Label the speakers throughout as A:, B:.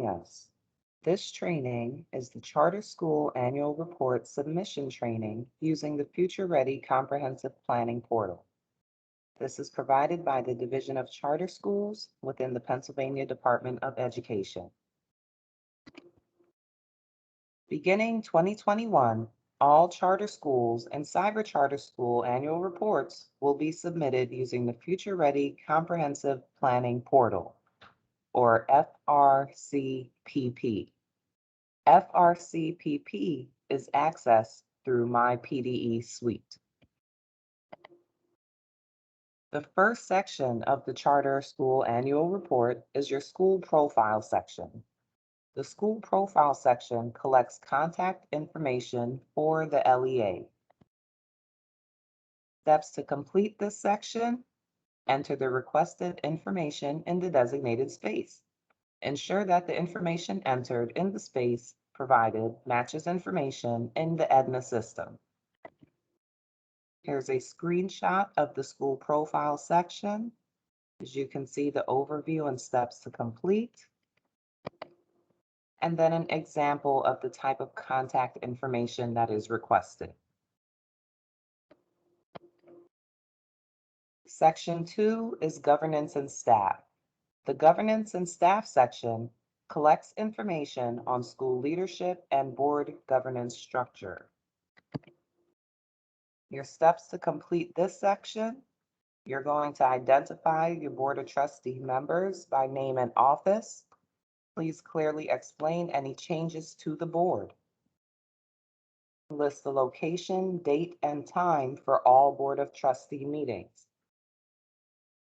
A: joining us. This training is the Charter School Annual Report Submission Training using the Future Ready Comprehensive Planning Portal. This is provided by the Division of Charter Schools within the Pennsylvania Department of Education. Beginning 2021, all charter schools and cyber charter school annual reports will be submitted using the Future Ready Comprehensive Planning Portal, or FRCPP. FRCPP is accessed through My PDE Suite. The first section of the Charter School Annual Report is your school profile section. The school profile section collects contact information for the LEA. Steps to complete this section: enter the requested information in the designated space. Ensure that the information entered in the space provided matches information in the EDNA system. Here's a screenshot of the school profile section. As you can see, the overview and steps to complete, and then an example of the type of contact information that is requested. Section 2 is governance and staff. The governance and staff section collects information on school leadership and board governance structure. Your steps to complete this section: you're going to identify your Board of Trustee members by name and office. Please clearly explain any changes to the board. List the location, date, and time for all Board of Trustee meetings.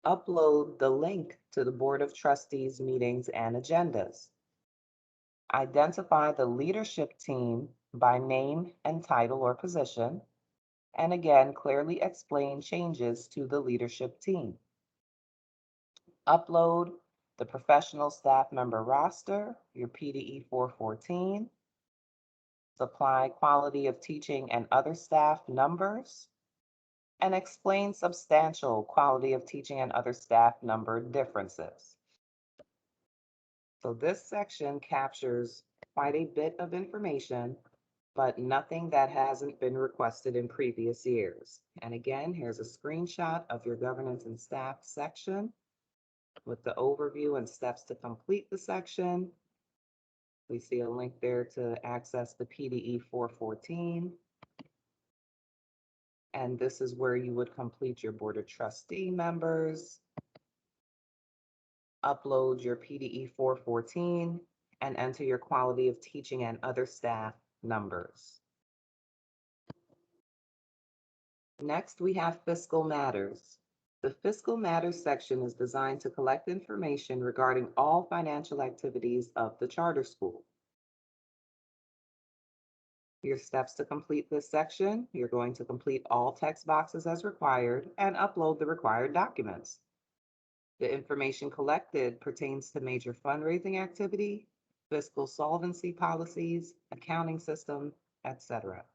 A: Upload the link to the Board of Trustees meetings and agendas. Identify the leadership team by name and title or position, and again, clearly explain changes to the leadership team. Upload the professional staff member roster, your PDE 414. Supply quality of teaching and other staff numbers, and explain substantial quality of teaching and other staff number differences. So this section captures quite a bit of information, but nothing that hasn't been requested in previous years. And again, here's a screenshot of your governance and staff section with the overview and steps to complete the section. We see a link there to access the PDE 414. And this is where you would complete your Board of Trustee members, upload your PDE 414, and enter your quality of teaching and other staff numbers. Next, we have Fiscal Matters. The Fiscal Matters section is designed to collect information regarding all financial activities of the charter school. Your steps to complete this section: you're going to complete all text boxes as required and upload the required documents. The information collected pertains to major fundraising activity, fiscal solvency policies, accounting system, etc.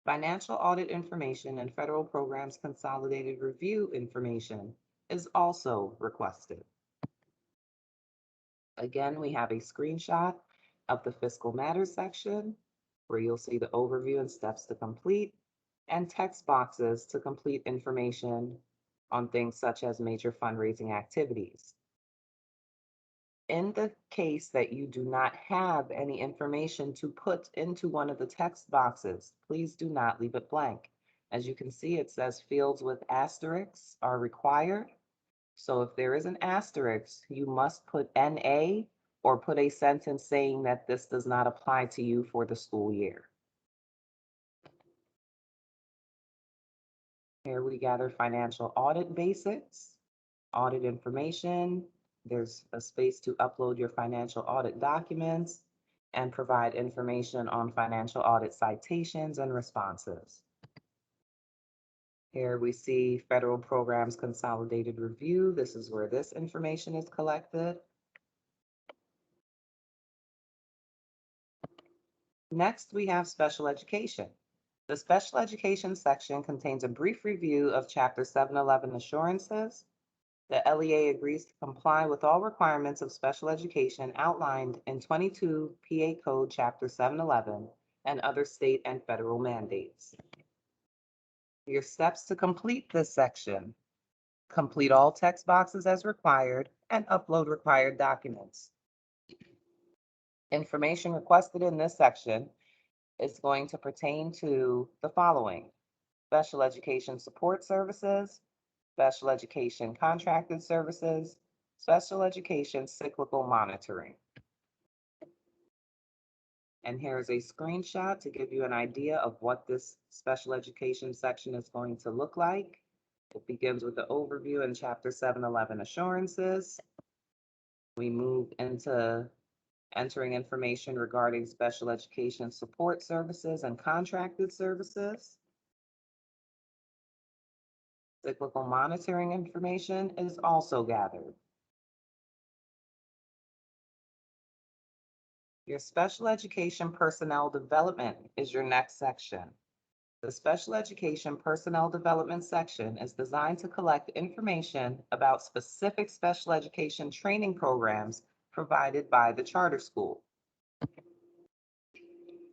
A: Financial audit information and federal programs consolidated review information is also requested. Again, we have a screenshot of the Fiscal Matters section where you'll see the overview and steps to complete, and text boxes to complete information on things such as major fundraising activities. In the case that you do not have any information to put into one of the text boxes, please do not leave it blank. As you can see, it says fields with asterisks are required. So if there is an asterisk, you must put NA or put a sentence saying that this does not apply to you for the school year. Here we gather financial audit basics, audit information. There's a space to upload your financial audit documents and provide information on financial audit citations and responses. Here we see federal programs consolidated review. This is where this information is collected. Next, we have special education. The special education section contains a brief review of Chapter 711 assurances, The LEA agrees to comply with all requirements of special education outlined in 22 PA Code Chapter 711 and other state and federal mandates. Your steps to complete this section: complete all text boxes as required and upload required documents. Information requested in this section is going to pertain to the following: special education support services, special education contracted services, special education cyclical monitoring. And here's a screenshot to give you an idea of what this special education section is going to look like. It begins with the overview in Chapter 711 assurances. We move into entering information regarding special education support services and contracted services. Cyclical monitoring information is also gathered. Your special education personnel development is your next section. The special education personnel development section is designed to collect information about specific special education training programs provided by the charter school.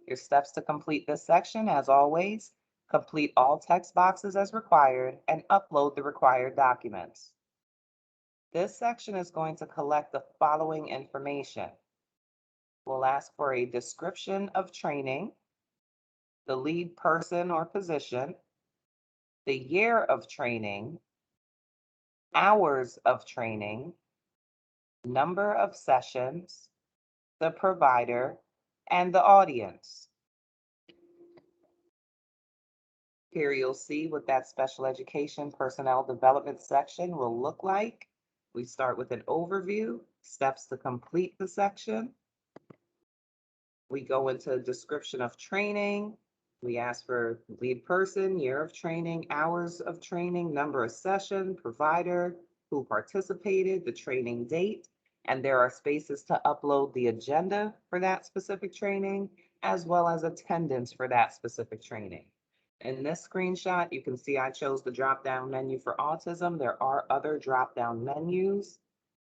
A: Your steps to complete this section, as always: complete all text boxes as required and upload the required documents. This section is going to collect the following information. We'll ask for a description of training, the lead person or position, the year of training, hours of training, number of sessions, the provider, and the audience. Here you'll see what that special education personnel development section will look like. We start with an overview, steps to complete the section. We go into a description of training. We ask for lead person, year of training, hours of training, number of session, provider, who participated, the training date, and there are spaces to upload the agenda for that specific training, as well as attendance for that specific training. In this screenshot, you can see I chose the drop-down menu for autism. There are other drop-down menus.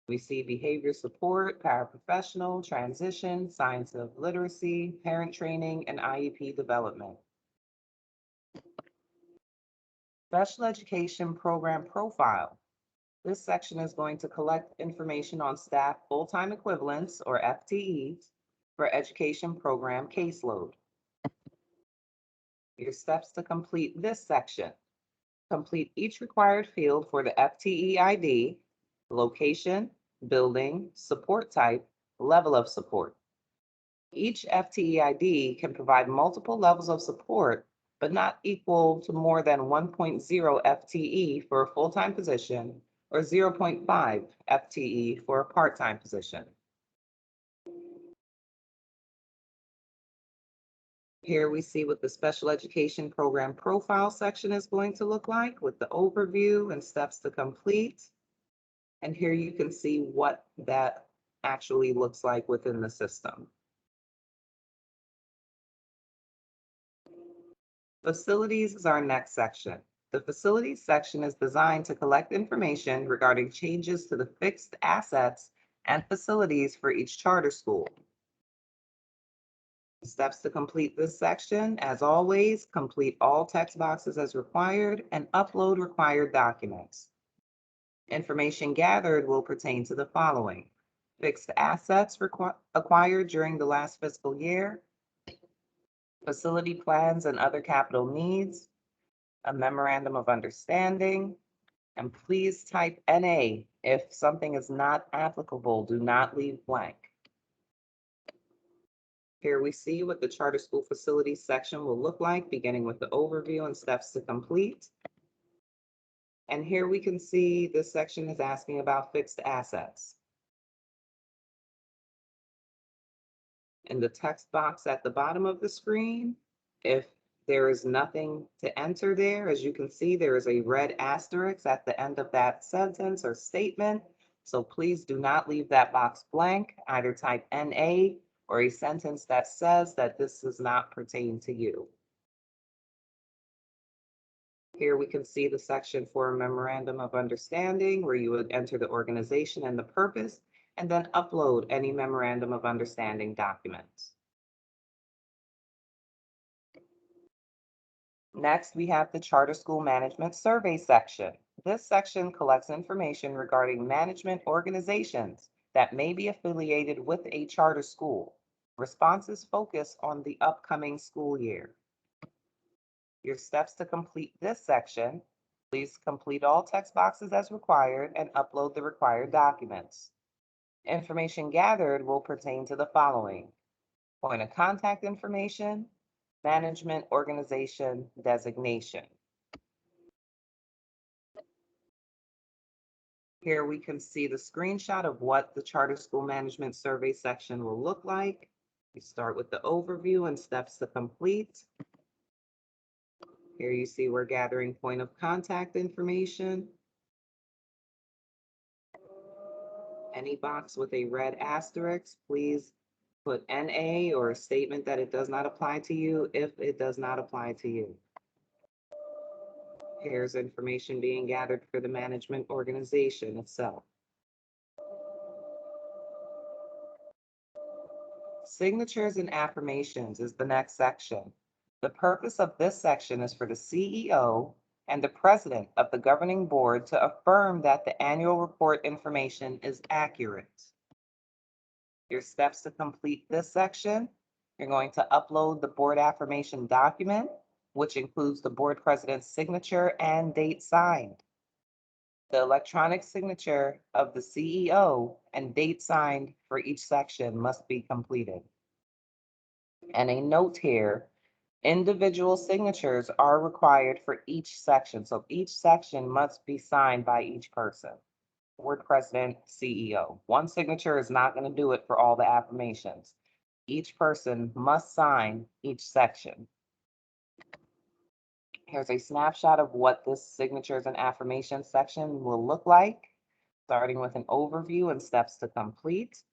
A: We see behavior support, paraprofessional, transition, science of literacy, parent training, and IEP development. Special education program profile. This section is going to collect information on staff full-time equivalents, or FTEs, for education program caseload. Your steps to complete this section: complete each required field for the FTE ID, location, building, support type, level of support. Each FTE ID can provide multiple levels of support, but not equal to more than 1.0 FTE for a full-time position or 0.5 FTE for a part-time position. Here we see what the special education program profile section is going to look like with the overview and steps to complete. And here you can see what that actually looks like within the system. Facilities is our next section. The facilities section is designed to collect information regarding changes to the fixed assets and facilities for each charter school. Steps to complete this section: as always, complete all text boxes as required and upload required documents. Information gathered will pertain to the following: fixed assets acquired during the last fiscal year, facility plans and other capital needs, a memorandum of understanding, and please type NA. If something is not applicable, do not leave blank. Here we see what the charter school facilities section will look like, beginning with the overview and steps to complete. And here we can see this section is asking about fixed assets. In the text box at the bottom of the screen, if there is nothing to enter there, as you can see, there is a red asterisk at the end of that sentence or statement. So please do not leave that box blank. Either type NA or a sentence that says that this does not pertain to you. Here we can see the section for a memorandum of understanding where you would enter the organization and the purpose and then upload any memorandum of understanding documents. Next, we have the Charter School Management Survey section. This section collects information regarding management organizations that may be affiliated with a charter school. Responses focus on the upcoming school year. Your steps to complete this section: please complete all text boxes as required and upload the required documents. Information gathered will pertain to the following: point of contact information, management organization designation. Here we can see the screenshot of what the Charter School Management Survey section will look like. We start with the overview and steps to complete. Here you see we're gathering point of contact information. Any box with a red asterisk, please put NA or a statement that it does not apply to you if it does not apply to you. Here's information being gathered for the management organization itself. Signatures and affirmations is the next section. The purpose of this section is for the CEO and the president of the governing board to affirm that the annual report information is accurate. Your steps to complete this section: you're going to upload the board affirmation document, which includes the board president's signature and date signed. The electronic signature of the CEO and date signed for each section must be completed. And a note here: individual signatures are required for each section. So each section must be signed by each person. Board president, CEO. One signature is not going to do it for all the affirmations. Each person must sign each section. Here's a snapshot of what this signatures and affirmations section will look like, starting with an overview and steps to complete.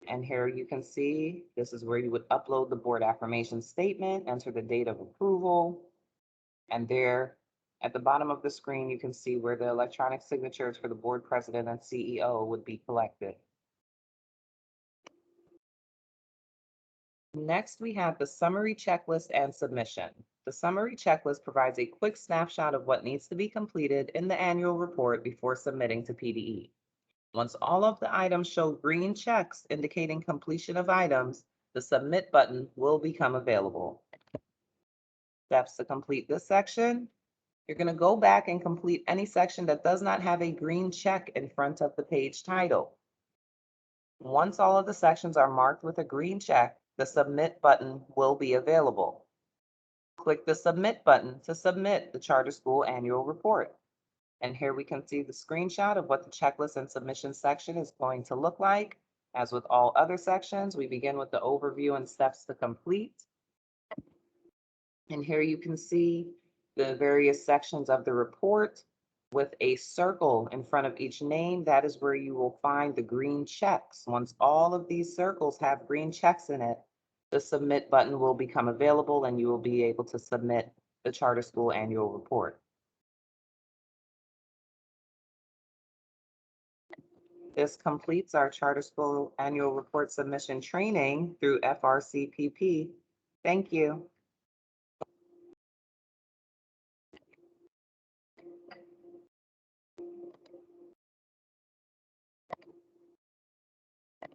A: And here you can see, this is where you would upload the board affirmation statement, enter the date of approval, and there at the bottom of the screen, you can see where the electronic signatures for the board president and CEO would be collected. Next, we have the summary checklist and submission. The summary checklist provides a quick snapshot of what needs to be completed in the annual report before submitting to PDE. Once all of the items show green checks indicating completion of items, the submit button will become available. Steps to complete this section: you're going to go back and complete any section that does not have a green check in front of the page title. Once all of the sections are marked with a green check, the submit button will be available. Click the submit button to submit the charter school annual report. And here we can see the screenshot of what the checklist and submission section is going to look like. As with all other sections, we begin with the overview and steps to complete. And here you can see the various sections of the report with a circle in front of each name. That is where you will find the green checks. Once all of these circles have green checks in it, the submit button will become available and you will be able to submit the charter school annual report. This completes our charter school annual report submission training through FRCPP. Thank you.